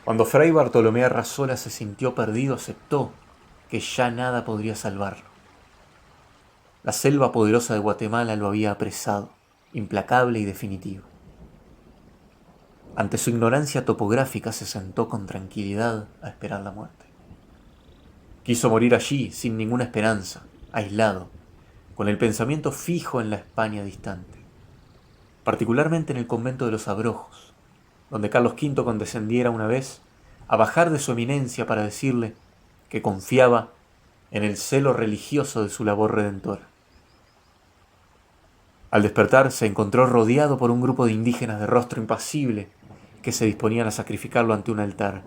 Cuando Fray Bartolomé Arrasola se sintió perdido, aceptó que ya nada podría salvarlo. La selva poderosa de Guatemala lo había apresado, implacable y definitivo. Ante su ignorancia topográfica se sentó con tranquilidad a esperar la muerte. Quiso morir allí, sin ninguna esperanza, aislado, con el pensamiento fijo en la España distante, particularmente en el convento de los Abrojos, donde Carlos V condescendiera una vez a bajar de su eminencia para decirle que confiaba en el celo religioso de su labor redentora. Al despertar se encontró rodeado por un grupo de indígenas de rostro impasible que se disponían a sacrificarlo ante un altar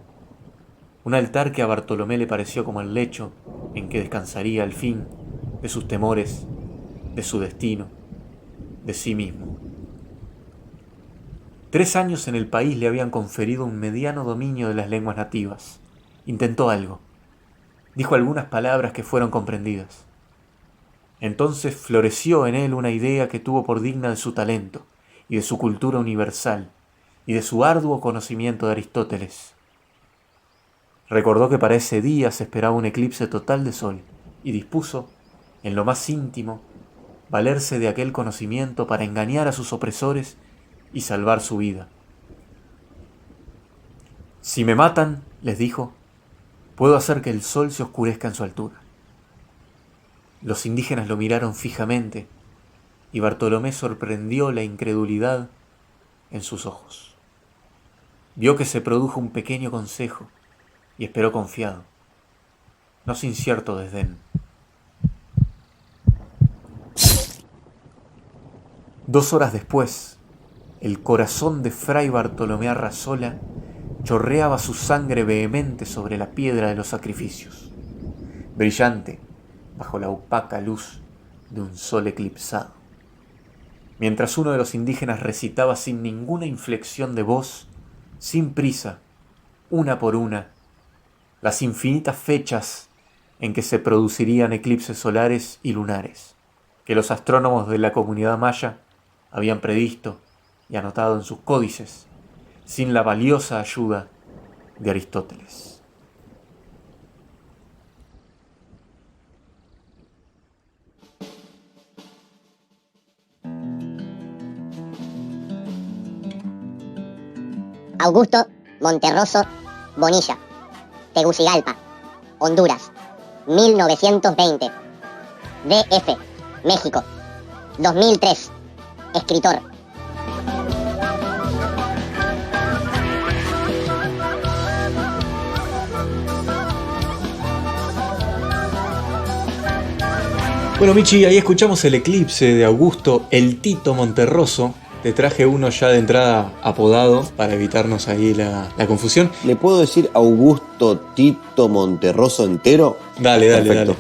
que a Bartolomé le pareció como el lecho en que descansaría al fin de sus temores, de su destino, de sí mismo. 3 años en el país le habían conferido un mediano dominio de las lenguas nativas. Intentó algo. Dijo algunas palabras que fueron comprendidas. Entonces floreció en él una idea que tuvo por digna de su talento y de su cultura universal y de su arduo conocimiento de Aristóteles. Recordó que para ese día se esperaba un eclipse total de sol y dispuso, en lo más íntimo, valerse de aquel conocimiento para engañar a sus opresores y salvar su vida. Si me matan, les dijo, puedo hacer que el sol se oscurezca en su altura. Los indígenas lo miraron fijamente y Bartolomé sorprendió la incredulidad en sus ojos. Vio que se produjo un pequeño consejo y esperó confiado, no sin cierto desdén. 2 horas después, el corazón de Fray Bartolomé Arrasola chorreaba su sangre vehemente sobre la piedra de los sacrificios, brillante bajo la opaca luz de un sol eclipsado. Mientras uno de los indígenas recitaba sin ninguna inflexión de voz, sin prisa, una por una, las infinitas fechas en que se producirían eclipses solares y lunares, que los astrónomos de la comunidad maya habían previsto y anotado en sus códices, sin la valiosa ayuda de Aristóteles. Augusto Monterroso Bonilla, Tegucigalpa, Honduras, 1920. DF, México, 2003. Escritor. Bueno, Michi, ahí escuchamos el eclipse de Augusto el Tito Monterroso. Te traje uno ya de entrada apodado para evitarnos ahí la confusión. ¿Le puedo decir Augusto Tito Monterroso entero? Dale, Perfecto.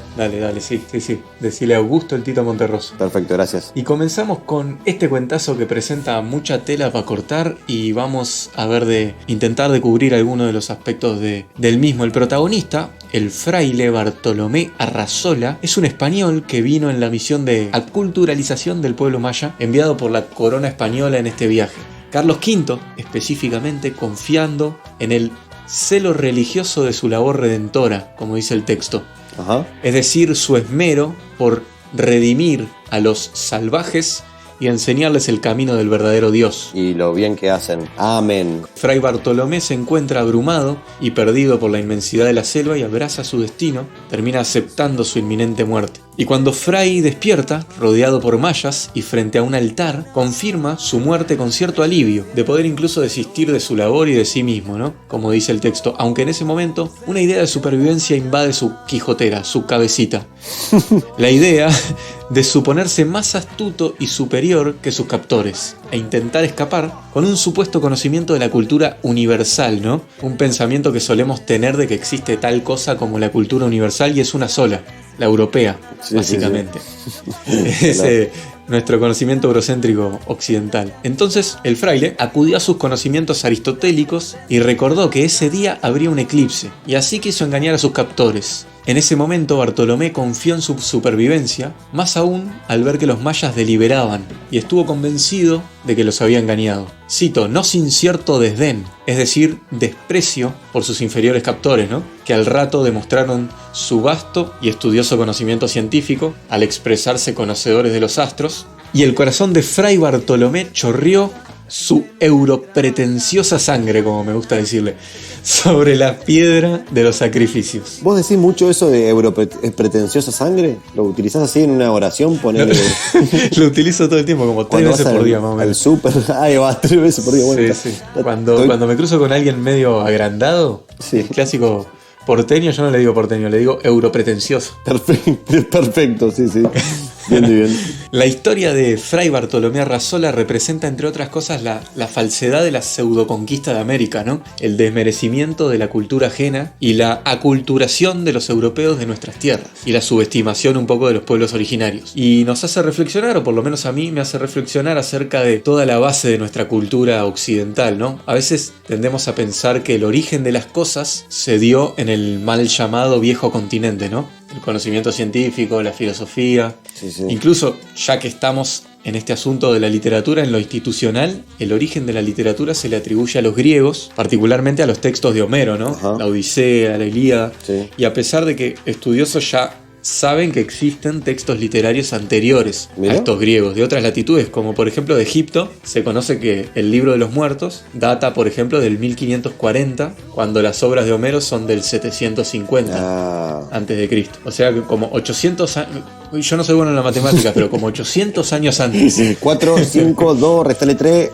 sí. Decile Augusto el Tito Monterroso. Perfecto, gracias. Y comenzamos con este cuentazo que presenta mucha tela para cortar y vamos a ver de intentar de cubrir algunos de los aspectos del mismo. El protagonista, el fraile Bartolomé Arrasola, es un español que vino en la misión de aculturalización del pueblo maya, enviado por la corona española en este viaje. Carlos V, específicamente, confiando en el celo religioso de su labor redentora, como dice el texto. Ajá. Es decir, su esmero por redimir a los salvajes y enseñarles el camino del verdadero Dios. Y lo bien que hacen. Amén. Fray Bartolomé se encuentra abrumado y perdido por la inmensidad de la selva y abraza su destino, termina aceptando su inminente muerte. Y cuando Fray despierta, rodeado por mayas y frente a un altar, confirma su muerte con cierto alivio, de poder incluso desistir de su labor y de sí mismo, ¿no? Como dice el texto, aunque en ese momento una idea de supervivencia invade su quijotera, su cabecita. La idea de suponerse más astuto y superior que sus captores, e intentar escapar con un supuesto conocimiento de la cultura universal, ¿no? Un pensamiento que solemos tener de que existe tal cosa como la cultura universal y es una sola. la europea, Sí, básicamente. Sí. Es nuestro conocimiento eurocéntrico occidental. Entonces, el fraile acudió a sus conocimientos aristotélicos y recordó que ese día habría un eclipse, y así quiso engañar a sus captores. En ese momento Bartolomé confió en su supervivencia, más aún al ver que los mayas deliberaban, y estuvo convencido de que los había engañado. Cito, no sin cierto desdén, es decir, desprecio por sus inferiores captores, ¿no? Que al rato demostraron su vasto y estudioso conocimiento científico al expresarse conocedores de los astros, y el corazón de Fray Bartolomé chorreó su europretenciosa sangre, como me gusta decirle, sobre la piedra de los sacrificios. ¿Vos decís mucho eso de europretenciosa sangre? ¿Lo utilizás así en una oración? Ponele... Lo utilizo todo el tiempo, como 3 veces por día más o menos. Al súper, ahí va, 3 veces por día. Bueno, sí. Cuando me cruzo con alguien medio agrandado, sí. El clásico porteño, yo no le digo porteño, le digo europretencioso. Perfecto, sí. Bien. La historia de Fray Bartolomé Arrasola representa, entre otras cosas, la falsedad de la pseudoconquista de América, ¿no? El desmerecimiento de la cultura ajena y la aculturación de los europeos de nuestras tierras, y la subestimación un poco de los pueblos originarios. Y nos hace reflexionar, o por lo menos a mí me hace reflexionar acerca de toda la base de nuestra cultura occidental, ¿no? A veces tendemos a pensar que el origen de las cosas se dio en el mal llamado viejo continente, ¿no? El conocimiento científico, la filosofía. Sí. Incluso, ya que estamos en este asunto de la literatura, en lo institucional, el origen de la literatura se le atribuye a los griegos, particularmente a los textos de Homero, ¿no? Ajá. La Odisea, la Ilíada. Sí. Y a pesar de que estudiosos ya saben que existen textos literarios anteriores ¿Mirá? a estos griegos, de otras latitudes, como por ejemplo de Egipto, se conoce que el Libro de los Muertos data, por ejemplo, del 1540, cuando las obras de Homero son del 750 antes de Cristo. O sea que como 800 años, yo no soy bueno en la matemática, pero como 800 años antes. 4, 5, 2, restale 3.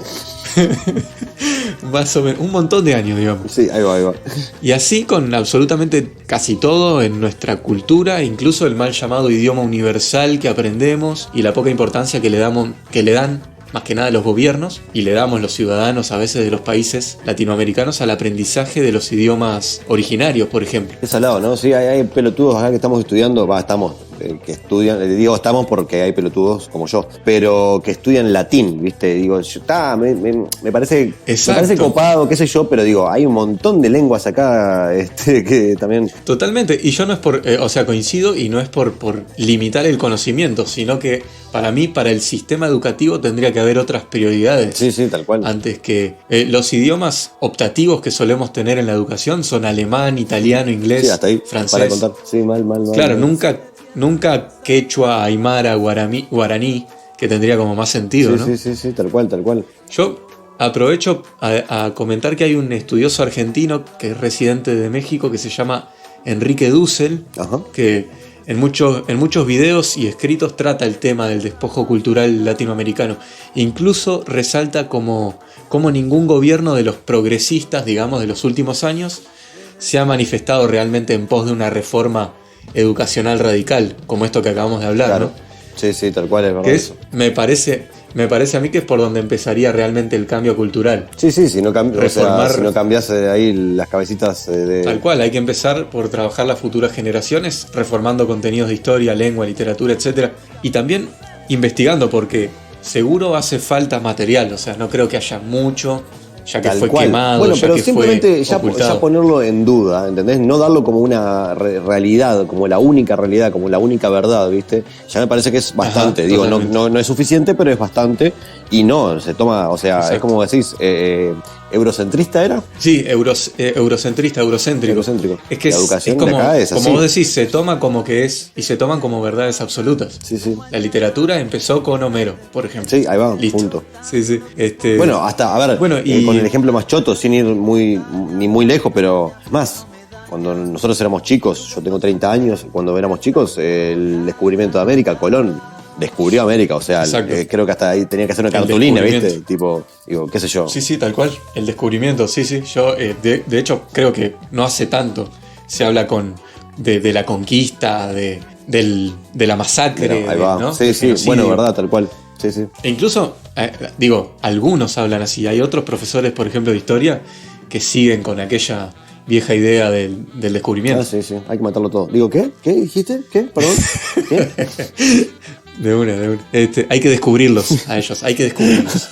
Más o menos, un montón de años, digamos. Sí, ahí va. Y así con absolutamente casi todo en nuestra cultura, incluso el mal llamado idioma universal que aprendemos y la poca importancia que le dan más que nada los gobiernos y le damos los ciudadanos a veces de los países latinoamericanos al aprendizaje de los idiomas originarios, por ejemplo. Es al lado, ¿no? Sí, hay pelotudos acá que estamos estudiando, que estudian, digo estamos porque hay pelotudos como yo, pero que estudian latín, ¿viste? Digo, me parece copado, qué sé yo, pero digo, hay un montón de lenguas acá que también... Totalmente, y yo no es por, coincido, y no es por limitar el conocimiento, sino que para mí, para el sistema educativo tendría que haber otras prioridades. Sí, tal cual. Antes que los idiomas optativos que solemos tener en la educación son alemán, italiano, inglés, sí, hasta ahí, francés. Para contar. Sí, mal. Claro, nunca quechua, aymara, guaraní, que tendría como más sentido, ¿no? Sí, tal cual. Yo aprovecho a comentar que hay un estudioso argentino que es residente de México que se llama Enrique Dussel, Ajá. que en muchos videos y escritos trata el tema del despojo cultural latinoamericano. Incluso resalta como ningún gobierno de los progresistas, digamos, de los últimos años se ha manifestado realmente en pos de una reforma educacional radical, como esto que acabamos de hablar, Claro. ¿no? Sí, tal cual, es verdad. Que me parece a mí que es por donde empezaría realmente el cambio cultural. Sí, si no cambias ahí las cabecitas de... Tal cual, hay que empezar por trabajar las futuras generaciones, reformando contenidos de historia, lengua, literatura, etc. Y también investigando, porque seguro hace falta material, o sea, no creo que haya mucho, ya que Tal fue cual. quemado, bueno, ya pero que simplemente fue ocultado. ya ponerlo en duda, ¿entendés? No darlo como una realidad, como la única realidad, como la única verdad, ¿viste? Ya me parece que es bastante. Ajá, digo, totalmente. no es suficiente, pero es bastante. Y no, se toma, o sea, Exacto. es como decís, ¿eurocentrista era? Sí, eurocentrista, eurocéntrico. Es que La educación es como, de acá es así. como vos decís, se toma como que es, y se toman como verdades absolutas. Sí. La literatura empezó con Homero, por ejemplo. Sí, ahí va, Listo. punto. Sí. Bueno, hasta, a ver, Bueno, y- con el ejemplo más choto, sin ir ni muy lejos, pero es más, cuando nosotros éramos chicos, yo tengo 30 años, cuando éramos chicos, el descubrimiento de América, Colón descubrió América, o sea, creo que hasta ahí tenía que hacer una cartulina, ¿viste? Tipo, digo, qué sé yo. Sí, tal cual. El descubrimiento, sí. Yo, de hecho, creo que no hace tanto se habla de la conquista, de la masacre. Mira, ahí va. ¿no? Sí, Del genocidio. bueno, verdad, tal cual. Sí. E incluso, algunos hablan así. Hay otros profesores, por ejemplo, de historia, que siguen con aquella vieja idea del descubrimiento. Sí, hay que matarlo todo. Digo, ¿qué? ¿Qué dijiste? ¿Qué? ¿Perdón? ¿Qué? De una. Hay que descubrirlos a ellos, hay que descubrirlos.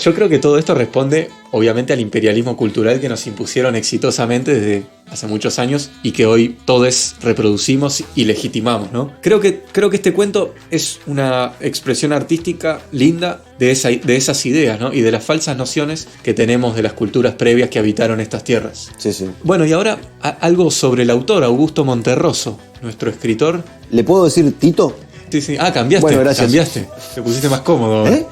Yo creo que todo esto responde, obviamente, al imperialismo cultural que nos impusieron exitosamente desde hace muchos años y que hoy todos reproducimos y legitimamos, ¿no? Creo que este cuento es una expresión artística linda de esas ideas, ¿no? Y de las falsas nociones que tenemos de las culturas previas que habitaron estas tierras. Sí. Bueno, y ahora algo sobre el autor, Augusto Monterroso, nuestro escritor. ¿Le puedo decir Tito? Sí. Cambiaste. Bueno, gracias. Cambiaste. Te pusiste más cómodo. ¿Eh?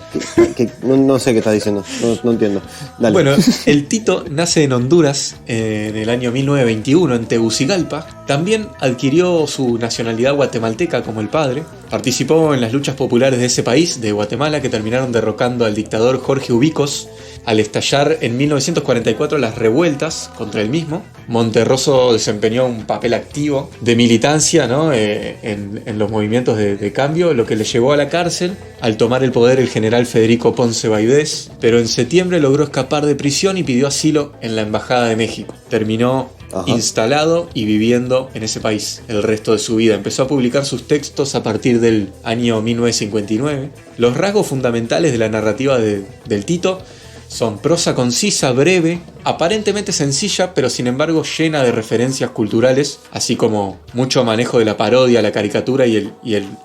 No sé qué estás diciendo. No entiendo. Dale. Bueno, el Tito nace en Honduras en el año 1921 en Tegucigalpa. También adquirió su nacionalidad guatemalteca como el padre. Participó en las luchas populares de ese país, de Guatemala, que terminaron derrocando al dictador Jorge Ubicos. Al estallar en 1944 las revueltas contra el mismo, Monterroso desempeñó un papel activo de militancia, ¿no? en los movimientos de cambio, lo que le llevó a la cárcel al tomar el poder el general Federico Ponce Baidés, pero en septiembre logró escapar de prisión y pidió asilo en la Embajada de México. Terminó instalado y viviendo en ese país el resto de su vida. Empezó a publicar sus textos a partir del año 1959. Los rasgos fundamentales de la narrativa del Tito son prosa concisa, breve, aparentemente sencilla, pero sin embargo llena de referencias culturales, así como mucho manejo de la parodia, la caricatura y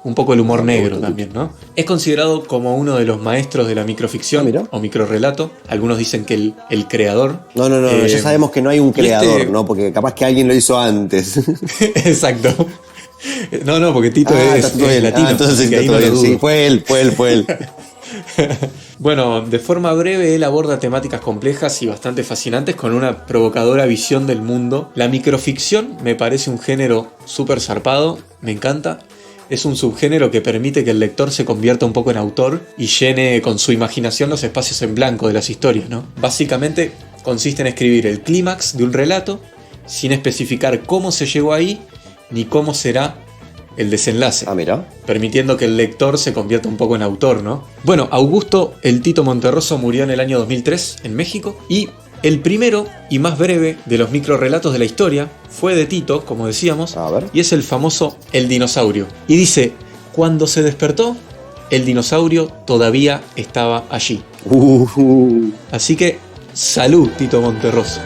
un poco el humor negro también, ¿no? Es considerado como uno de los maestros de la microficción o microrrelato. Algunos dicen que el creador. No, ya sabemos que no hay un creador, ¿no? Porque capaz que alguien lo hizo antes. Exacto. No, porque Tito es latino. Entonces ahí no bien. Sí, fue él. Bueno, de forma breve él aborda temáticas complejas y bastante fascinantes con una provocadora visión del mundo. La microficción me parece un género súper zarpado, me encanta. Es un subgénero que permite que el lector se convierta un poco en autor y llene con su imaginación los espacios en blanco de las historias, ¿no? Básicamente consiste en escribir el clímax de un relato sin especificar cómo se llegó ahí ni cómo será el desenlace, mira, permitiendo que el lector se convierta un poco en autor, ¿no? Bueno, Augusto el Tito Monterroso murió en el año 2003 en México y el primero y más breve de los microrelatos de la historia fue de Tito, como decíamos, y es el famoso El dinosaurio. Y dice, cuando se despertó, el dinosaurio todavía estaba allí. Así que, salud, Tito Monterroso.